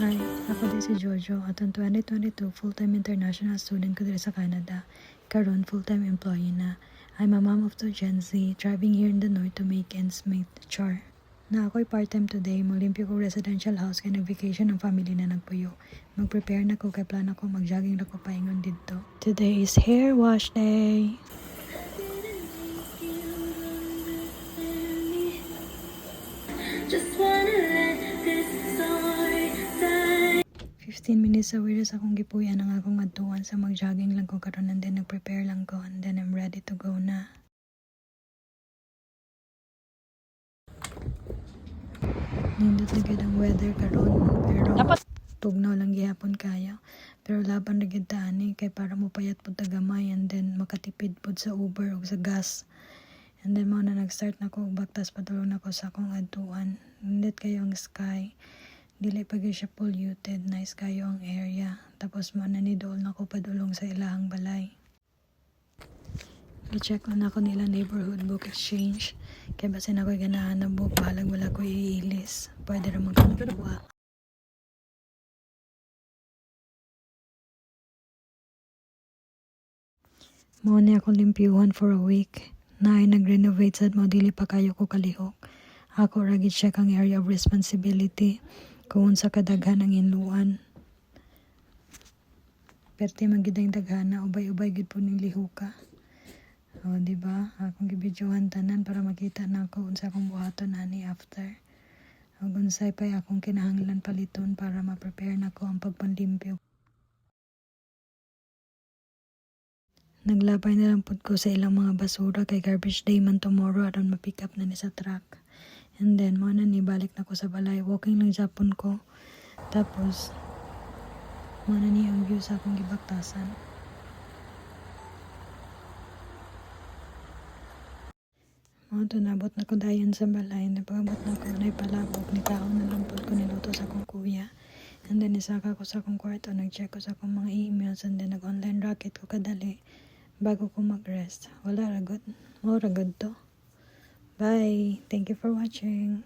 Hi, ako din si Jojo at ang 2022 full-time international student ko dito sa Canada. Karon full-time employee na. I'm a mom of 2 Gen Z, driving here in the north to make ends meet. Char. Na ako'y part-time today, maglimpyo ko residential house kaya nag-vacation ng family na nagpuyo. Mag-prepare na ko kay plano ko mag-jogging na ko paingon dito. Today is hair wash day. Just wanna let this story die. 15 minutes away sa akong gipuyan ang akong adtuan sa mag-jogging lang ko karon and then nag-prepare lang ko and then I'm ready to go na. Nindot na gid ang weather karon pero tugnaw lang gihapon kayo. Pero laban na gid ta ani kay para mopayat pud ta gamay and then makatipid pud sa Uber o sa gas. And then mo na nag-start na ko baktas padulong na ko sa akong adtuan. Nindot kayo ang sky. Dili pa gyud siya polluted, nice kayo ang area. Tapos mo na nidol na ko padulong sa ilahang balay. I-check na ako nila neighborhood book exchange. Kaya basin ako'y ganahan na book, bahalag wala ko iilis. Pwede rin magkakawa. Mo ni akong limpyuhan for a week. Na ay nag-renovate sad mo, dili pa kayo ko kalihok. Ako ragi check ang area of responsibility kung sa kadaghan ang inluan. Perti magidang daghana, ubay-ubay gid po ning lihuka. O, diba? Akong gibidyohan tanan para makita na ako unsa akong buhaton ani after. O, unsay pa'y akong kinahanglan paliton para ma-prepare na ko ang pagpanlimpyo. Naglabay na lang pud ko sa ilang mga basura kay garbage day man tomorrow aron ma-pick up na ni sa truck. And then, mo na ni balik na ko sa balay. Walking lang Japon ko. Tapos, mo na ni ang view sa akong gibaktasan. Mo to nabot na ko dayon sa balay. Napagabot na ko na ipalabog. Nikaon na lang pud ko niluto sa akong kuya. And then, isaka ko sa akong kwarto. Nag-check ko sa akong mga emails. And then, nag-online racket ko kadali. Bago ko mag-rest. Wala ragod. Mo ragod to. Bye. Thank you for watching.